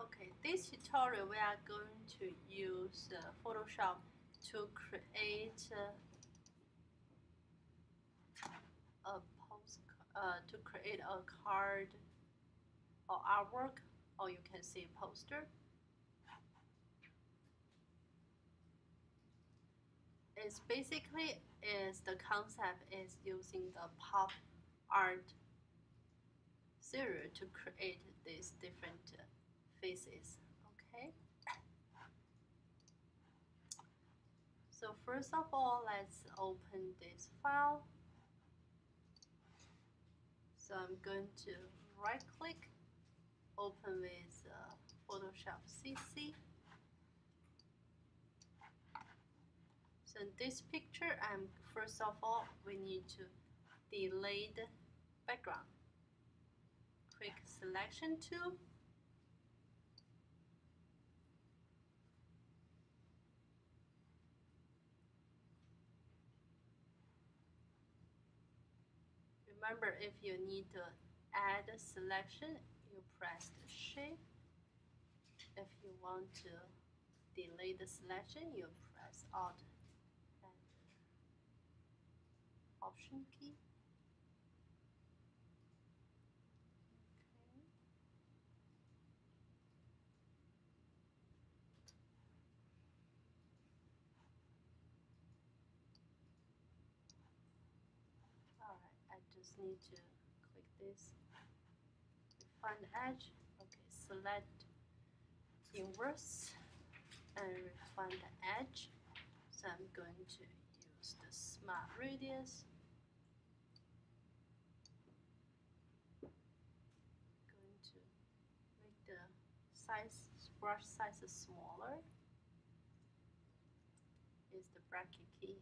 Okay, this tutorial we are going to use Photoshop to create a to create a card or artwork, or you can say poster. It's basically the concept is using the pop art series to create these different faces. Okay. So first of all, let's open this file. So I'm going to right click, open with Photoshop CC. So in this picture, first of all, we need to delete the background. Quick selection tool. Remember, if you need to add a selection, you press the Shift. If you want to delete the selection, you press Alt and Option key. Okay. Alright, I just need to click this, refine the edge. Okay, select inverse and refine the edge. So I'm going to use the Smart Radius. Going to make the brush size smaller. Is the bracket key.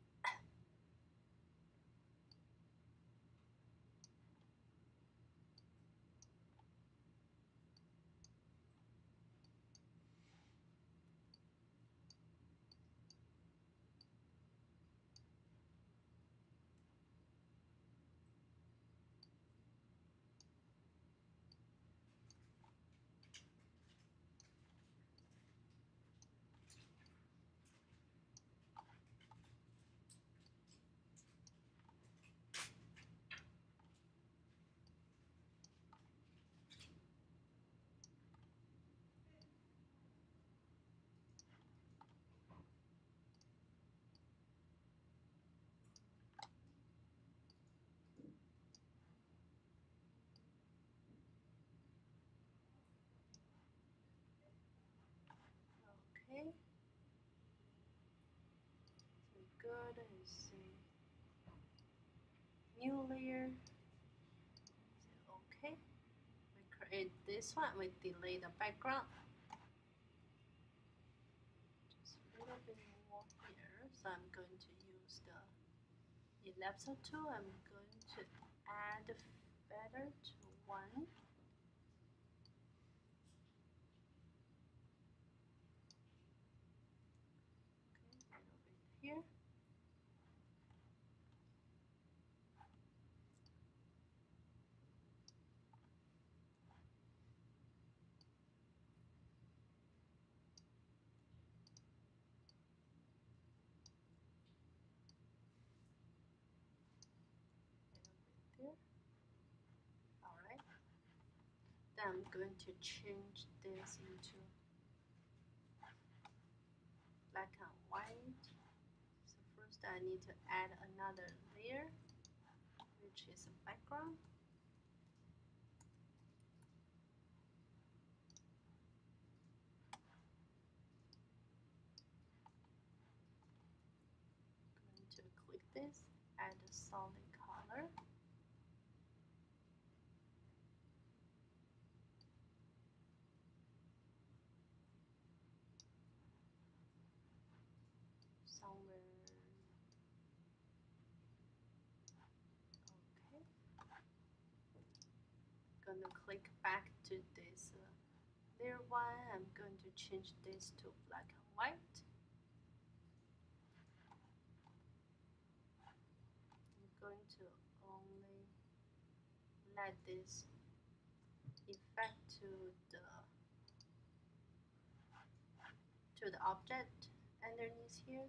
Okay. So good. And see new layer. So okay. We create this one. We delete the background. Just a little bit more here. So I'm going to use the ellipse tool. I'm going to add feather to 1. Okay, a little bit here. There. Alright. Then I'm going to change this into black and white. So first I need to add another layer, which is a background. I'm going to click this, add a solid color. Somewhere. Okay. Gonna click back to this layer 1. I'm going to change this to black and white. I'm going to only let this effect to the to the object underneath here.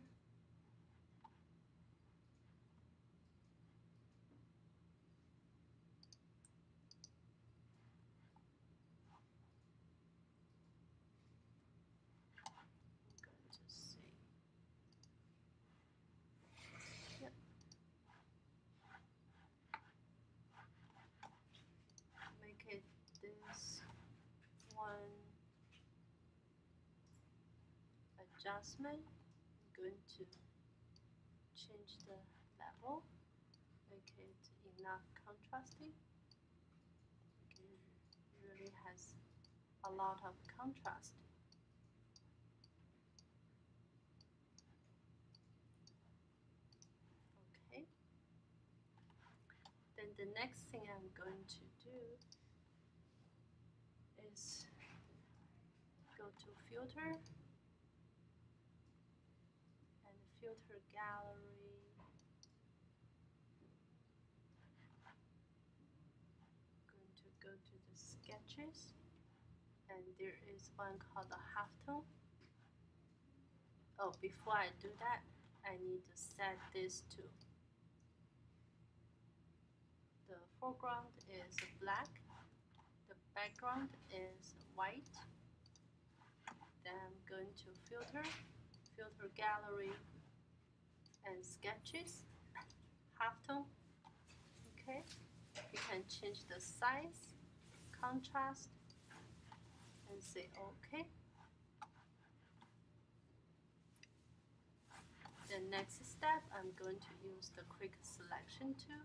I'm going to see. Yep. Make it this one adjustment. I'm going to change the level, make it enough contrasting. It really has a lot of contrast. Okay. Then the next thing I'm going to do is go to filter and filter gallery. I'm going to go to the sketches, and there is one called the halftone. Oh, before I do that, I need to set this to the foreground is black, the background is white. Then I'm going to filter gallery and sketches, halftone. Okay, you can change the size, contrast, and say OK. The next step, I'm going to use the quick selection tool.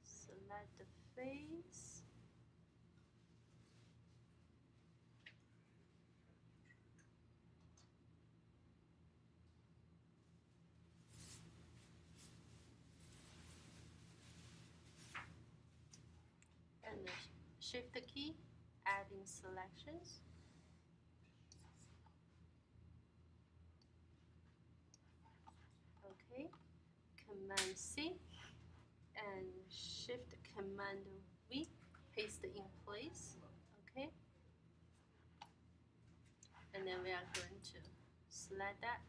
Select the face. And the shift key, adding selections. Okay, Command C and Shift Command V, paste in place. Okay, and then we are going to select that.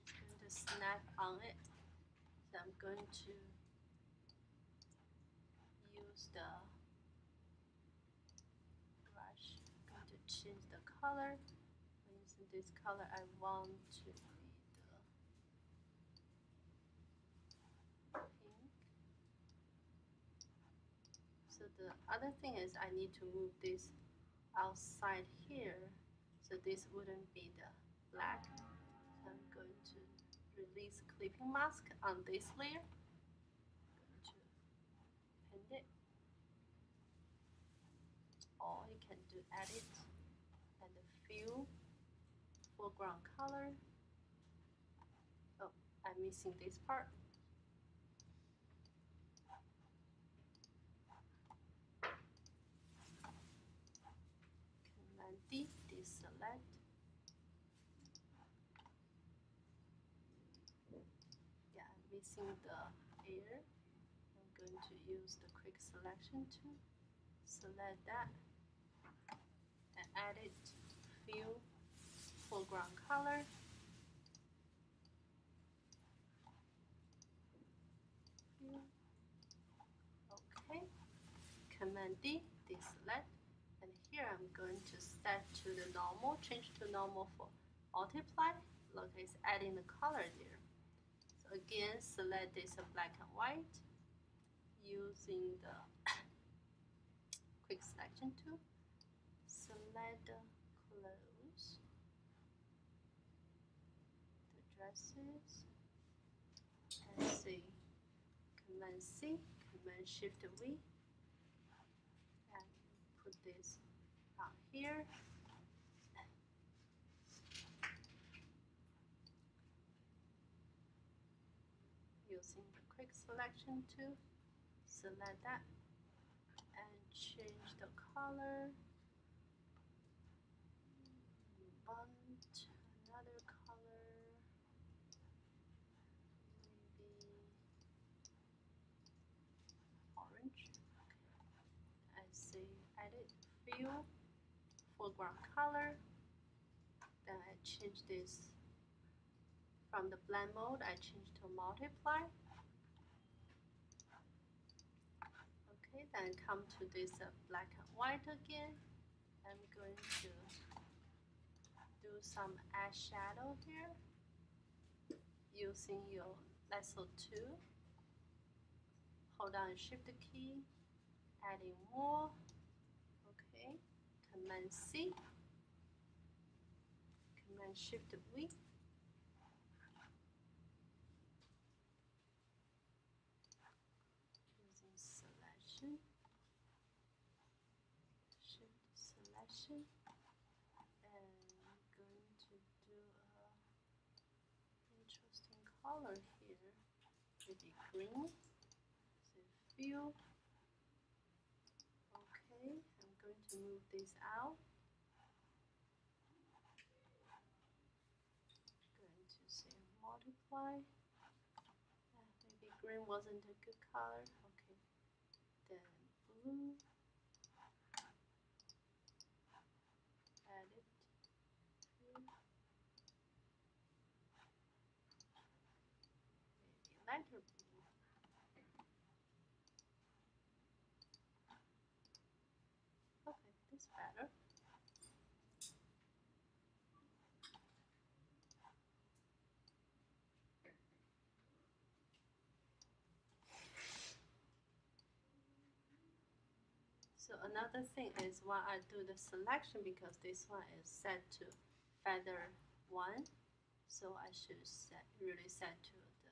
It's going to snap on it. So I'm going to use the brush. I'm going to change the color. Using this color, I want to be the pink. So the other thing is I need to move this outside here, so this wouldn't be the black. So I'm going to release clipping mask on this layer. I'm going to append it. Or you can do edit and fill foreground color. Oh, I'm missing this part. Command D, deselect. Yeah, I'm missing the air. I'm going to use the quick selection tool. Select that and edit, fill foreground color. Okay. Command D, deselect. And here I'm going to set to the normal, change to normal for multiply. Look, it's adding the color there. So again, select this black and white using the quick selection tool. Select the clothes, the dresses, and see. Command C, Command Shift V, and put this on here. Using the quick selection tool, select that and change the color. Want another color, maybe say edit fill, foreground color. Then I change this from the blend mode, I change to multiply. Okay, then come to this black and white again. I'm going to do some eyeshadow here using your lasso tool. Hold down Shift key, adding more. Okay, Command C, Command Shift V. Using selection, Shift selection, and I'm going to do a interesting color here, maybe green. So fill. Okay, I'm going to move this out. Going to say multiply. Maybe green wasn't a good color. Okay, then blue. Edit. Fill. Maybe lighter blue. Okay, this better. So another thing is when I do the selection, because this one is set to feather 1, so I should really set to the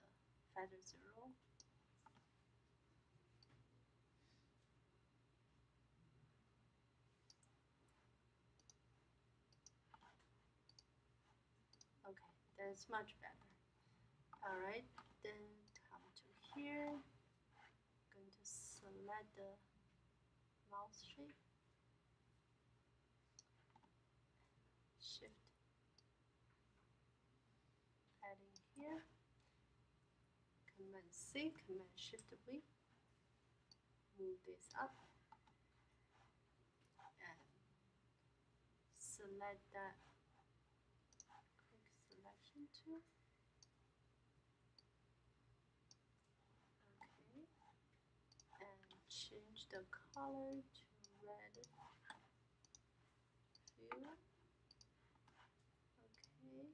feather 0. Okay, that's much better. Alright, then come to here. Going to select the mouth shape. Shift. Adding here. Command C, Command Shift V. Move this up. And select that. Quick selection tool. Okay. And change the color to red. Fill. Okay.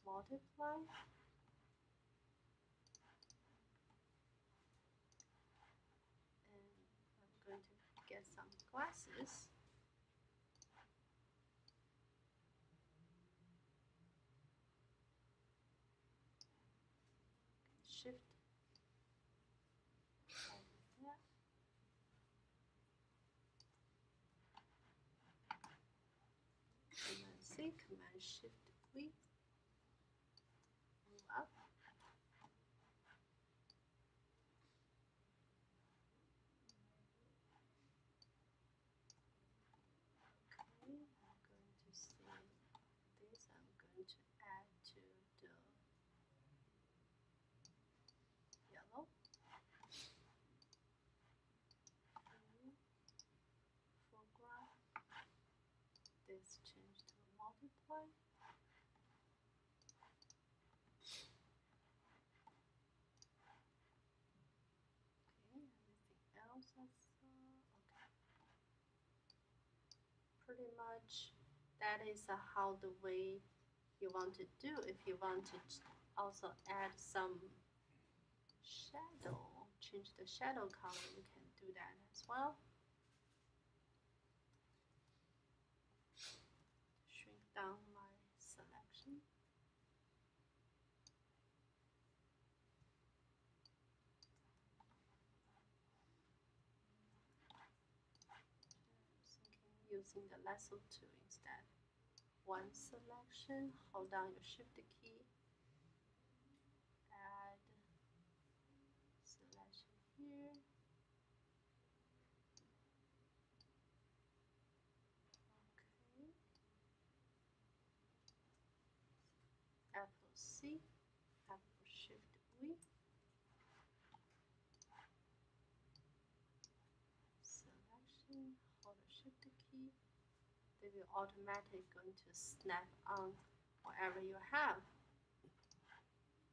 Multiply. And I'm going to get some glasses. Shift. And that. Command C, Command Shift V. Move up. Okay, I'm going to say this. I'm going to add to the yellow. Foreground. This change to multiply. Okay, everything else I saw. Okay. Pretty much that is how the way you want to do. If you want to also add some shadow, change the shadow color, you can do that as well. Shrink down my selection. Using the lasso tool instead. One selection, hold down your Shift key, add selection here. Okay. Apple C, Apple Shift V. Selection. they will automatically going to snap on whatever you have.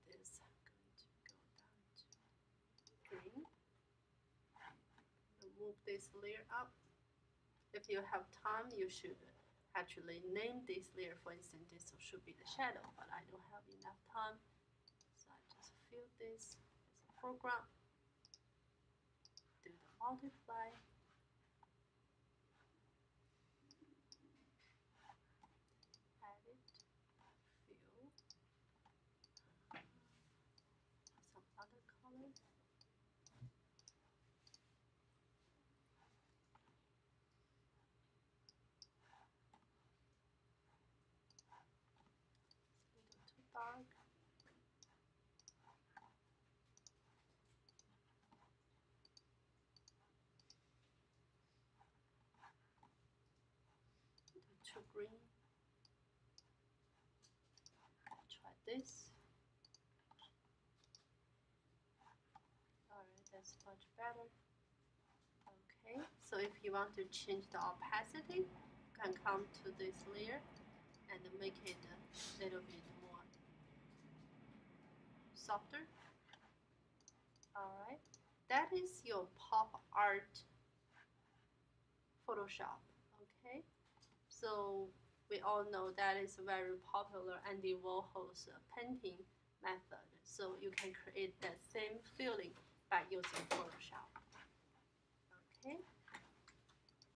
This going to go down to green. Move this layer up. If you have time, you should actually name this layer. For instance, this should be the shadow, but I don't have enough time, so I just fill this as a program. Do the multiply. Edit. Fill. Some other color. Dark. Too green. Try this. Alright, that's much better. Okay, so if you want to change the opacity, you can come to this layer and make it a little bit more softer. Alright, that is your pop art Photoshop. Okay, so we all know that is very popular Andy Warhol's painting method. So you can create that same feeling by using Photoshop. Okay.